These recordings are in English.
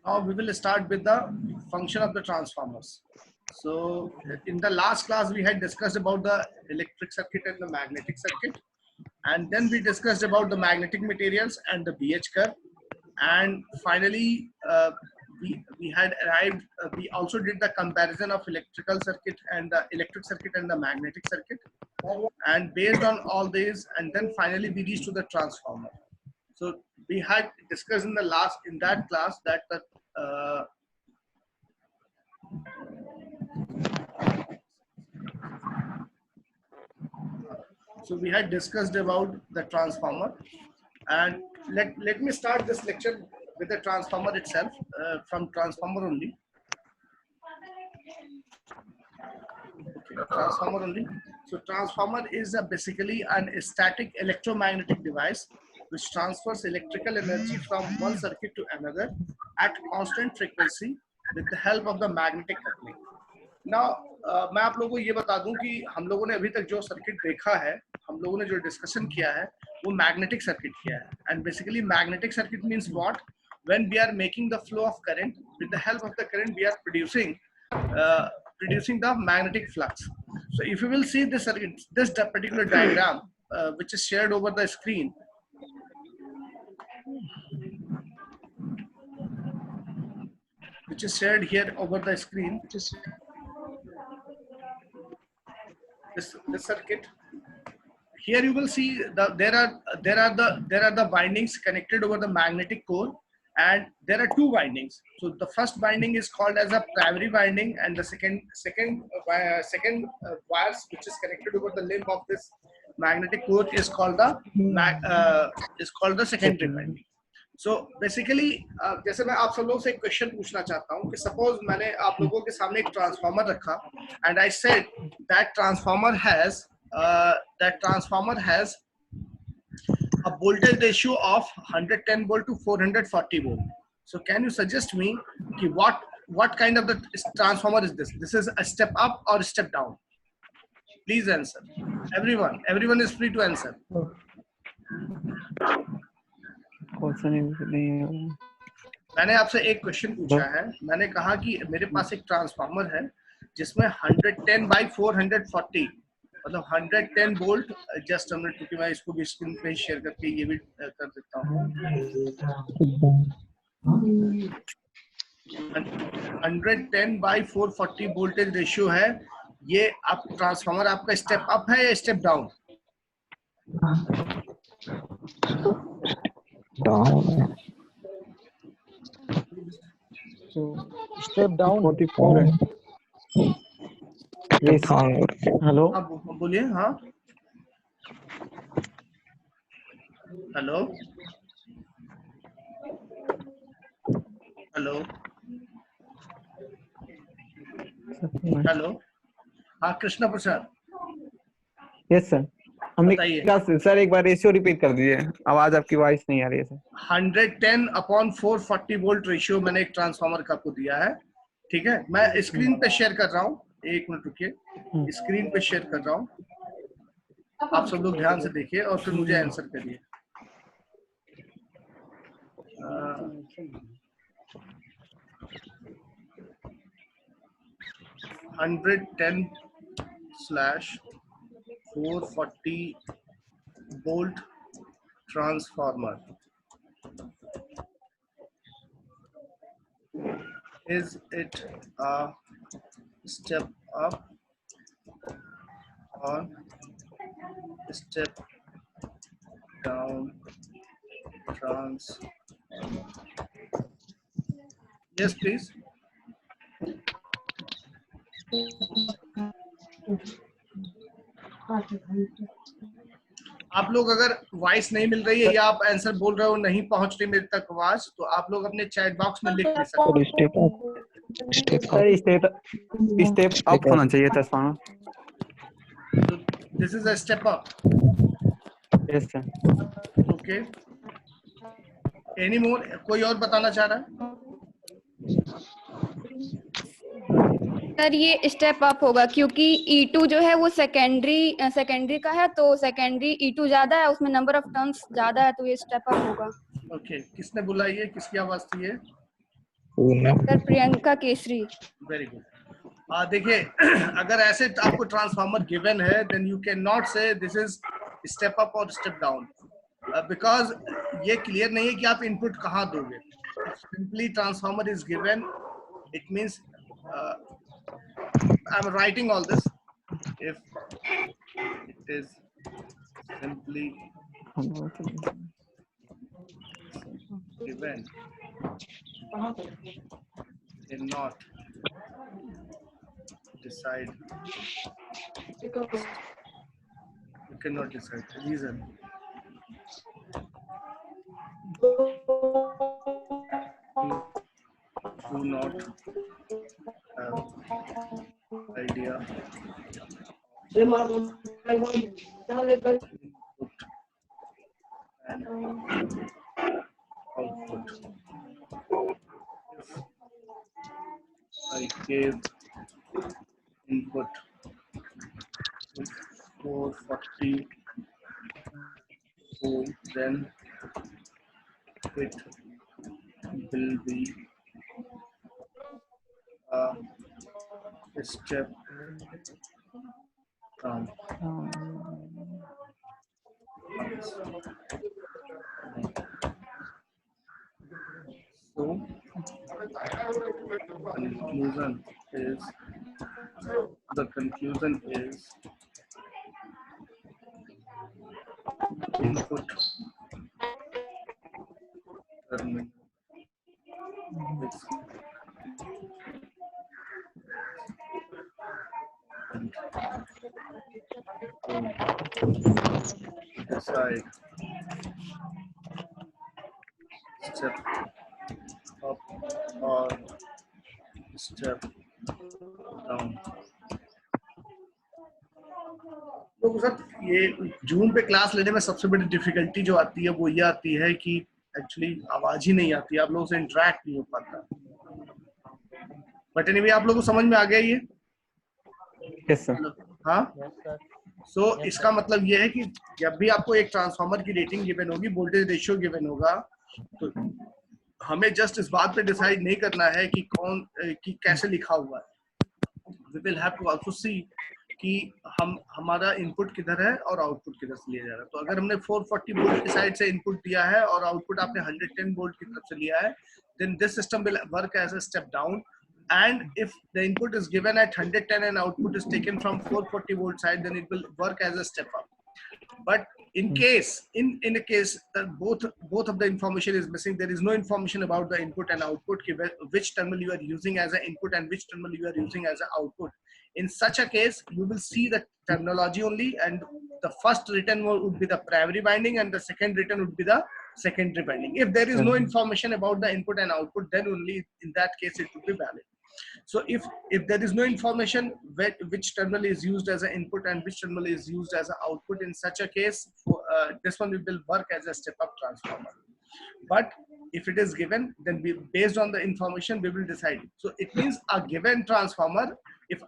Now we will start with the function of the transformers. So in the last class we had discussed about the electric circuit and the magnetic circuit, and then we discussed about the magnetic materials and the BH curve, and finally we had arrived. We also did the comparison of electrical circuit and the electric circuit and the magnetic circuit, and based on all these, and then finally we reached to the transformer. So we had discussed in that class that the so we had discussed about the transformer, and let me start this lecture with the transformer itself, from transformer only. Okay, transformer only. So transformer is basically an static electromagnetic device which transfers electrical energy from one circuit to another at constant frequency with the help of the magnetic coupling. Now मैं आप लोगों को ये बता दूं कि हम लोगों ने अभी तक जो सर्किट देखा है, हम लोगों ने जो डिस्कशन किया है वो मैग्नेटिक सर्किट किया है. And basically magnetic circuit means what? When we are making the flow of current, with the help of the current we are producing the magnetic flux. So if you will see this circuit, this particular diagram which is shared over the screen, which is shared here over the screen, this circuit. Here you will see there are the windings connected over the magnetic core, and there are two windings. So the first winding is called as a primary winding, and the second wires which is connected over the limb of this magnetic core is called the secondary winding. So basically जैसे मैं आप सब लोगों से एक question पूछना चाहता हूँ कि सपोज मैंने आप लोगों के सामने एक ट्रांसफार्मर रखा, and I said that transformer has a voltage ratio of 110 volt to 440 volt. So can you suggest me what kind of the transformer is this? This is a step up or a step down? Please answer. Everyone is free to answer. मैंने आपसे एक question पूछा है. मैंने कहा कि मेरे पास एक ट्रांसफार्मर है जिसमें 110 by 440 मतलब 110 वोल्ट. जस्ट मिनट, क्योंकि मैं इसको भी स्क्रीन पे शेयर करके ये भी कर देता हूँ. 110 by 440 वोल्टेज रेशियो है. ये आप ट्रांसफार्मर आपका स्टेप अप है या step down? Down. Step down 44 है. हेलो, आप बोलिए. हाँ, हेलो हेलो हेलो. हाँ, कृष्णा प्रसाद. Yes sir. हमने क्या सर एक बार रेशियो रिपीट कर दीजिए, आवाज आपकी वॉइस नहीं आ रही है सर. 110/440 वोल्ट रेशियो मैंने एक ट्रांसफार्मर का आपको दिया है. ठीक है, मैं स्क्रीन पे शेयर कर रहा हूँ. एक मिनट रुकिए, स्क्रीन पे शेयर कर रहा हूँ. आप सब लोग ध्यान से देखिए और फिर मुझे आंसर करिए. 110/440 volt transformer. Is it a step up or step down transformer? Yes, please. आप लोग अगर वॉइस नहीं मिल रही है या आप आंसर बोल रहे हो नहीं पहुंच रही मेरे तक आवाज, तो आप लोग अपने चैट बॉक्स में लिख भी सकते हो. स्टेप अप होना चाहिए transformer. This is a step up. Yes sir. Okay, any more? कोई और बताना चाह रहा है? सर ये स्टेप अप होगा क्योंकि E2 जो है वो सेकेंडरी का है, तो सेकेंडरी E2 ज्यादा है, उसमें नंबर ऑफ टर्न्स ज्यादा है, तो ये स्टेप अप होगा. ओके, किसने बोला ये, किसकी आवाज थी ये? Sir Priyanka Kesari. Very good. देखिए, अगर ऐसे आपको ट्रांसफार्मर गिवन है, देन यू कैन नॉट से दिस इज स्टेप अप और स्टेप डाउन, बिकॉज ये क्लियर नहीं है कि आप इनपुट कहाँ दोगे। Simply transformer is given, it means I am writing all this, if it is simply given, cannot decide, you cannot decide. Reason, do not have idea input and output. If I gave input with 440 ohm, then it will be a step down. So the conclusion is input terminal is decide step up or step down. तो sir ये जून पे class लेने में सबसे बड़ी difficulty जो आती है वो ये आती है कि एक्चुअली आवाज ही नहीं आती, आप लोगों से इंटरेक्ट नहीं हो पाता। बट एनीवे आप लोगों को समझ में आ गया ये? Yes sir. हाँ, सो इसका मतलब ये है कि जब भी आपको एक ट्रांसफार्मर की रेटिंग गिवन होगी, वोल्टेज रेशियो गिवन होगा, तो हमें जस्ट इस बात पे डिसाइड नहीं करना है कि कौन कि कैसे लिखा हुआ है। We will have to also see कि हमारा इनपुट किधर है और आउटपुट किधर से लिया जा रहा है। तो अगर हमने 440 वोल्ट की साइड से इनपुट दिया है और आउटपुट आपने 110 वोल्ट की तरफ से लिया है, then this system will work as a step down. And if the input is given at 110 and output is taken from 440 volt side, then it will work as a step up. But in case, in a case that both of the information is missing, there is no information about the input and output, which terminal you are using as an input and which terminal you are using as an output. In such a case, you will see the terminology only, and the first written would be the primary binding and the second written would be the secondary binding. If there is no information about the input and output, then only in that case it would be valid. So if there is no information which terminal is used as an input and which terminal is used as an output, in such a case this one will work as a step up transformer. But if it is given, then based on the information we will decide. So it means a given transformer, if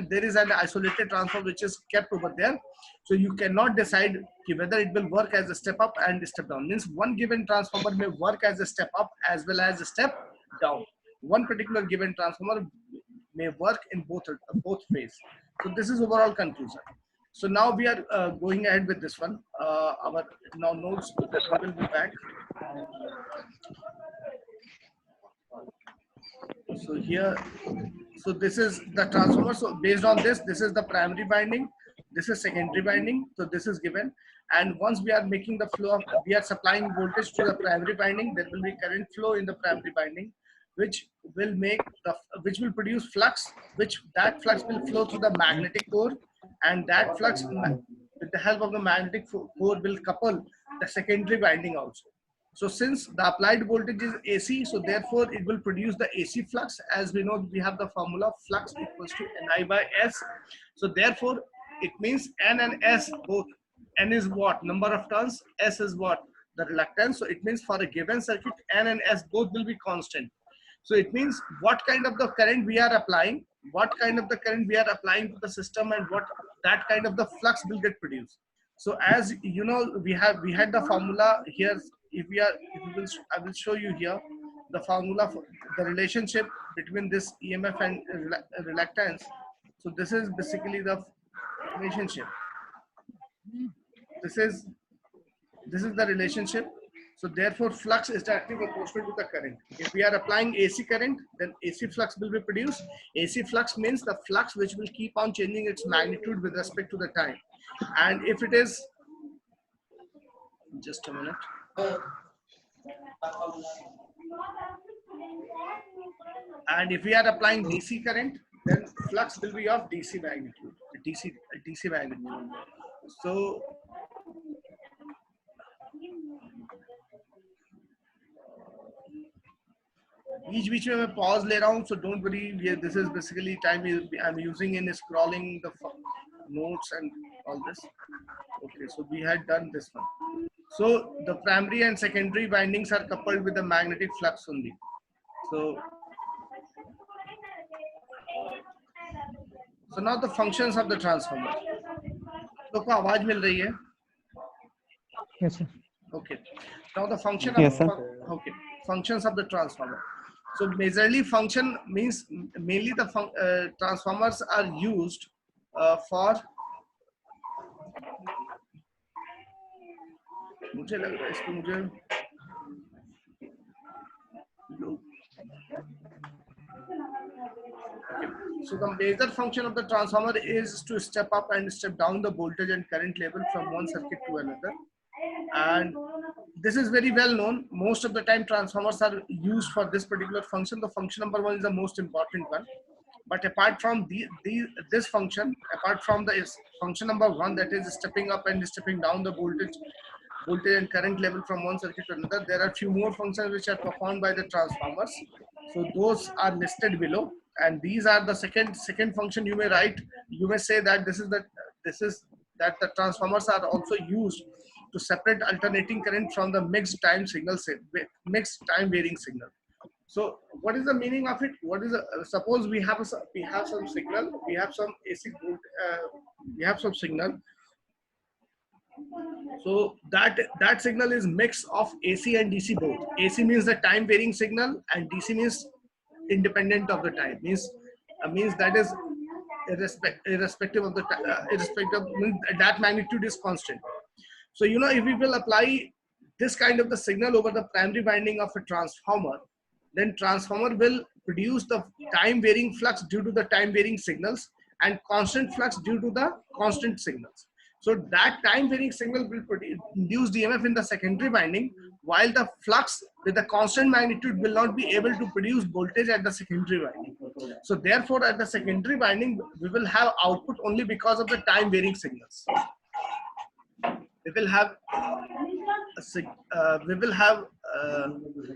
there is an isolated transformer which is kept over there, so you cannot decide whether it will work as a step up and step down. Means one given transformer may work as a step up as well as a step down. One particular given transformer may work in both ways. So this is overall conclusion. So now we are going ahead with this one. Our now notes will be back. So here, so this is the transformer. So based on this, this is the primary binding, this is secondary binding. So this is given, and once we are making the flow of, we are supplying voltage to the primary binding, there will be current flow in the primary binding, which will produce flux, that flux will flow through the magnetic core, and that flux with the help of the magnetic core will couple the secondary binding also. So since the applied voltage is AC, so therefore it will produce the AC flux. As we know, we have the formula flux equals to Ni by S. So therefore it means N and S both. N is what? Number of turns. S is what? The reluctance. So it means for a given circuit, N and S both will be constant. So it means what kind of the current we are applying, to the system, and what that kind of the flux will get produced. So as you know, we had the formula here I will show you here the formula for the relationship between this EMF and reluctance. So this is basically the relationship. This is the relationship. So therefore, flux is directly proportional to the current. If we are applying AC current, then AC flux will be produced. AC flux means the flux which will keep on changing its magnitude with respect to the time. And if it is, just a minute. And if we are applying DC current, then flux will be of DC magnitude, DC magnitude. So बीच में मैं pause ले रहा हूँ, so don't worry. This is basically time I'm using in scrolling the notes and all this. Okay, so we had done this one. So the primary and secondary windings are coupled with the magnetic flux only. So now the functions of the transformer. तो को आवाज मिल रही है? Yes, sir. Okay. Now the function Yes, of sir. functions of the transformer. So majorly function means mainly the transformers are used for. मुझे लग रहा है इसको मुझे. So the major function of the transformer is to step up and step down the voltage and current level from one circuit to another. And this is very well known. Most of the time transformers are used for this particular function. The function number 1 is the most important one. But apart from this function, apart from the function number 1, that is stepping up and stepping down the voltage and current level from one circuit to another, there are few more functions which are performed by the transformers. So those are listed below, and these are the second function. You may write, you may say that this is that the transformers are also used to separate alternating current from the mixed time varying signal. So what is the meaning of it? What is suppose we have some signal, we have some AC we have some signal. So that signal is mix of AC and DC both. AC means the time varying signal, and DC means independent of the time. Means that is irrespective of the that magnitude is constant. So if we will apply this kind of the signal over the primary winding of a transformer, then transformer will produce the time varying flux due to the time varying signals and constant flux due to the constant signals. So that time varying signal will induce EMF in the secondary winding, while the flux with the constant magnitude will not be able to produce voltage at the secondary winding. So therefore, at the secondary winding, we will have output only because of the time varying signals. We will have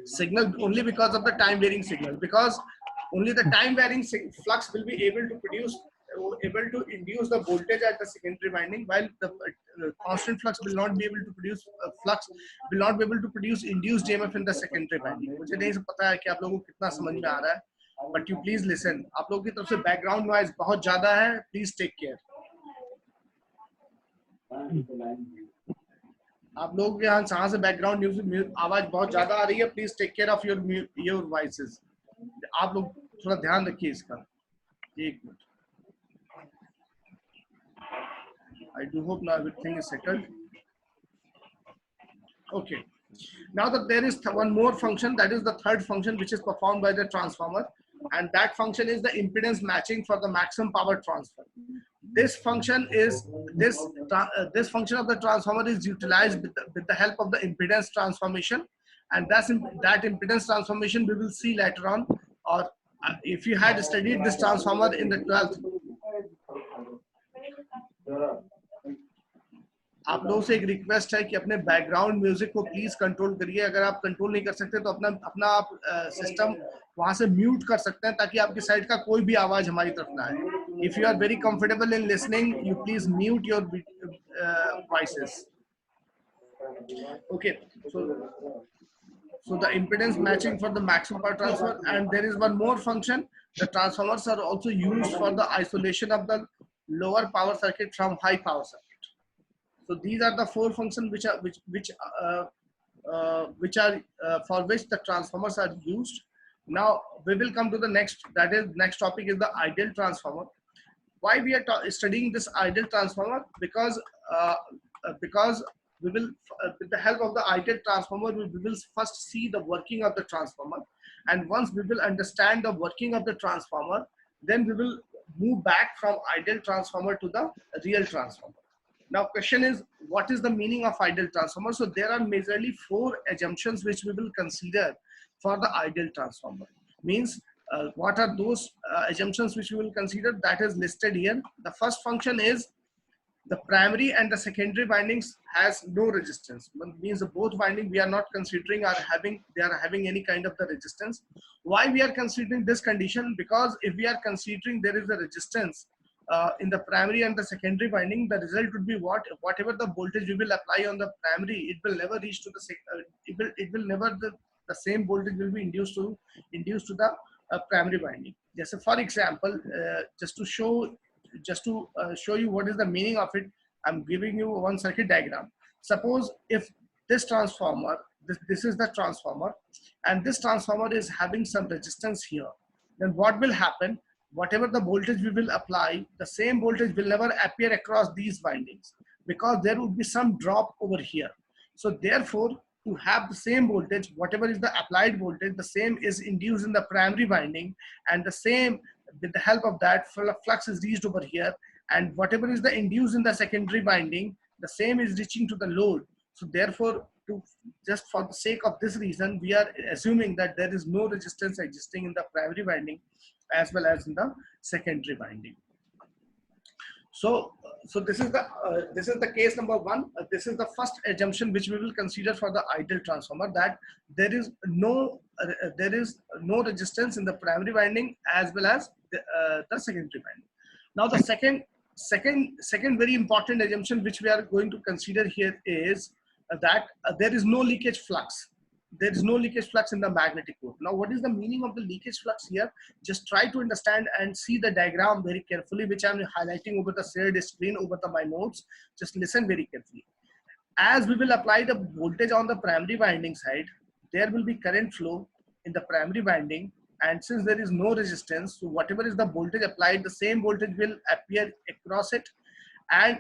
signal only because of the time varying signal, because only the time varying flux will be able to induce the voltage at the secondary winding, while the constant flux will not be able to produce induced EMF in the secondary winding. मुझे नहीं पता है कि आप लोगों को कितना समझ में आ रहा है, but you please listen. आप लोगों की तरफ से background noise बहुत ज़्यादा है, please take care. आप लोग यहाँ से बैकग्राउंड म्यूजिक आवाज बहुत ज्यादा आ रही है, please take care of your voices. आप लोग थोड़ा ध्यान रखिए इसका. एक minute. I do hope now everything is settled. Okay. Now that there is one more function, that is the third function which is performed by the transformer, and that function is the impedance matching for the maximum power transfer. This function function of the transformer is utilized with the help of the impedance transformation, and that impedance transformation we will see later on, or if you had studied this transformer in the 12th. आप लोगों से एक request है कि अपने background music को please control करिए. अगर आप कंट्रोल नहीं कर सकते तो अपना आप सिस्टम वहां से म्यूट कर सकते हैं, ताकि आपकी साइड का कोई भी आवाज हमारी तरफ ना आए. If you are very comfortable in listening, you please mute your voices. Okay, so the impedance matching for the maximum power transfer, and there is one more function. The transformers are also used for the isolation of the lower power circuit from high power circuit. So these are the four functions which which are for which the transformers are used. Now we will come to the next, that is next topic is the ideal transformer. Why we are studying this ideal transformer? Because we will, with the help of the ideal transformer, we will first see the working of the transformer, and once we will understand the working of the transformer, then we will move back from ideal transformer to the real transformer. Now question is, what is the meaning of ideal transformer? So there are majorly 4 assumptions which we will consider for the ideal transformer. Means what are those assumptions which we will consider? That is listed here. The first function is the primary and the secondary windings has no resistance. Means the both winding we are not considering are having any kind of the resistance. Why we are considering this condition? Because if we are considering there is a resistance in the primary and the secondary winding, the result would be whatever the voltage we will apply on the primary, it will never reach to the the same voltage will be induced to the primary winding. Just for example, just to show you what is the meaning of it, I'm giving you one circuit diagram. Suppose if this transformer, this is the transformer, and this transformer is having some resistance here, then what will happen? Whatever the voltage we will apply, the same voltage will never appear across these windings, because there would be some drop over here. So therefore, to have the same voltage, whatever is the applied voltage, the same is induced in the primary winding, and the same, with the help of that, flux is reached over here, and whatever is the induced in the secondary winding, the same is reaching to the load. So therefore, just for the sake of this reason, we are assuming that there is no resistance existing in the primary winding as well as in the secondary winding. So this is the case number 1. This is the first assumption which we will consider for the ideal transformer, that there is no resistance in the primary winding as well as the secondary winding. Now the second very important assumption which we are going to consider here is that there is no leakage flux. There is no leakage flux in the magnetic core. Now, what is the meaning of the leakage flux here? Just try to understand and see the diagram very carefully, which I'm highlighting over the shared screen over my notes. Just listen very carefully. As we will apply the voltage on the primary winding side, there will be current flow in the primary winding, and since there is no resistance, so whatever is the voltage applied, the same voltage will appear across it, and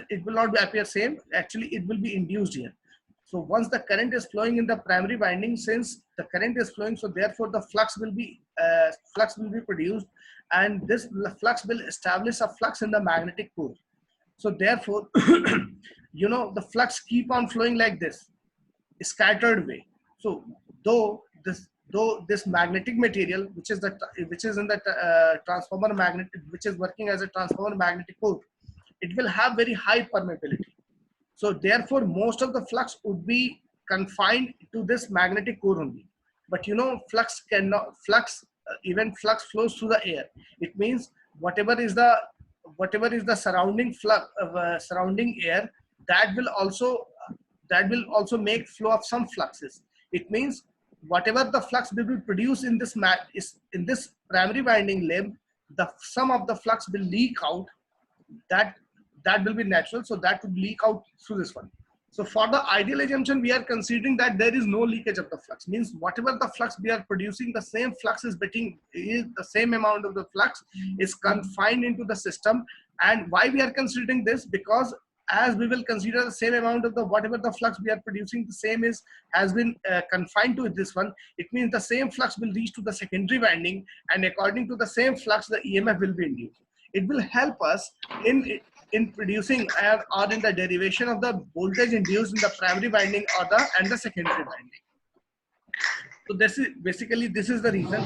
it will not appear same. Actually, it will be induced here. So once the current is flowing in the primary winding, since the current is flowing, so therefore the flux will be produced, and this flux will establish a flux in the magnetic core. So therefore, the flux keep on flowing like this, scattered way. So though this magnetic material, which is in the transformer magnet, which is working as a transformer magnetic core, it will have very high permeability. So therefore, most of the flux would be confined to this magnetic core only. But flux flows through the air. It means whatever is the surrounding flux, surrounding air, that will also make flow of some fluxes. It means whatever the flux will be produced in this primary winding limb, the sum of the flux will leak out. That will be natural, so that would leak out through this one. So for the ideal assumption, we are considering that there is no leakage of the flux. Means whatever the flux we are producing, the same flux is the same amount of the flux is confined into the system. And why we are considering this? Because as we will consider the same amount of whatever the flux we are producing, the same has been confined to this one. It means the same flux will reach to the secondary winding, and according to the same flux, the EMF will be induced. It will help us in producing or in the derivation of the voltage induced in the primary winding and the secondary winding. So this is the reason.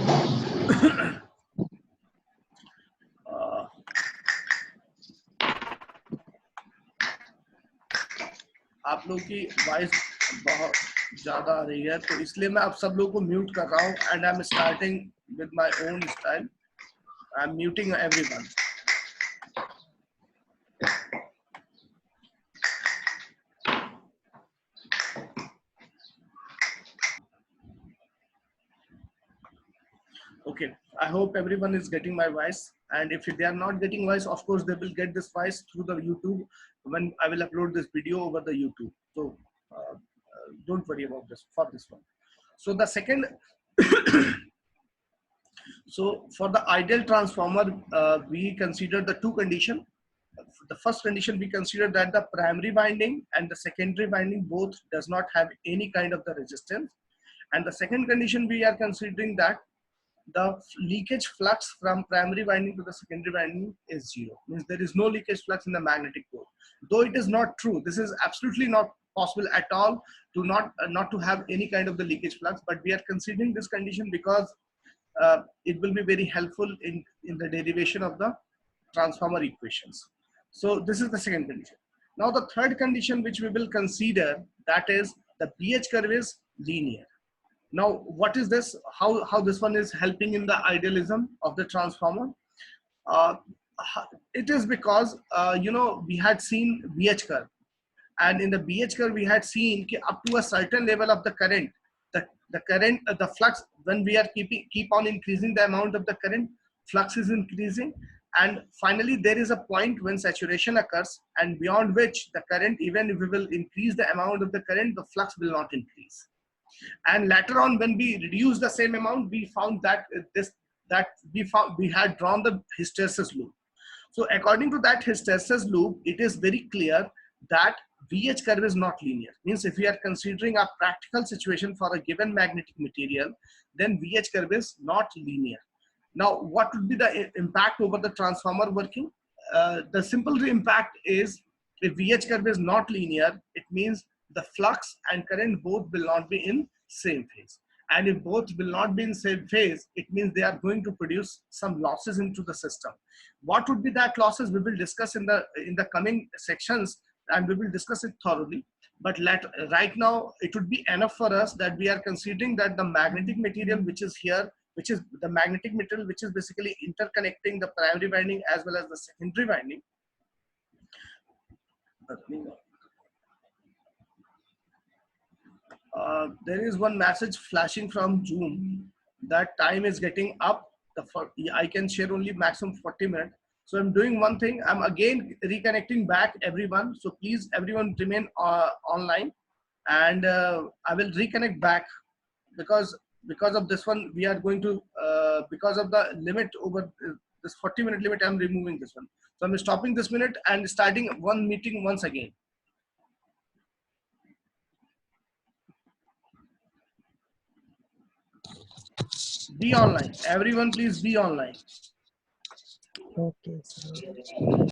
आप लोग की voice बहुत ज्यादा आ रही है, तो इसलिए मैं आप सब लोग को म्यूट कर रहा हूँ, and I am starting with my own style. I am muting everyone. Okay, I hope everyone is getting my voice, and if they are not getting voice, of course they will get this voice through the YouTube when I will upload this video over the YouTube. So don't worry about this for this one. So the second, so for the ideal transformer, we consider the two conditions. The first condition, we consider that the primary winding and the secondary winding both does not have any kind of the resistance. And the second condition, we are considering that the leakage flux from primary winding to the secondary winding is zero. Means there is no leakage flux in the magnetic core. Though it is not true, this is absolutely not possible at all to not to have any kind of the leakage flux, but we are considering this condition because it will be very helpful in the derivation of the transformer equations. So this is the second condition. Now the third condition which we will consider, that is the pH curve is linear. Now what is this? How this one is helping in the idealism of the transformer? It is because you know, we had seen BH curve, and in the BH curve we had seen up to a certain level of the current, the current, the flux, when we are keep on increasing the amount of the current, flux is increasing, and finally there is a point when saturation occurs, and beyond which the current, even if we will increase the amount of the current, the flux will not increase. And later on, when we reduce the same amount, we found that we had drawn the hysteresis loop. So according to that hysteresis loop, it is very clear that VH curve is not linear. Means if we are considering a practical situation for a given magnetic material, then VH curve is not linear. Now, what would be the impact over the transformer working? The simple impact is, if VH curve is not linear, it means the flux and current both will not be in same phase. And if both will not be in same phase, it means they are going to produce some losses into the system. What would be that losses? We will discuss in the coming sections, and we will discuss it thoroughly. But right now, it would be enough for us that we are considering that the magnetic material which is here, which is the magnetic material which is basically interconnecting the primary winding as well as the secondary winding. There is one message flashing from Zoom that time is getting up. I can share only maximum 40 minutes. So I'm doing one thing. I'm again reconnecting back everyone. So please, everyone remain online, and I will reconnect back because of this one, we are going to, because of the limit over this 40-minute limit, I'm removing this one. So I'm stopping this minute and starting one meeting once again. Be online. Everyone, please be online. Okay, sir.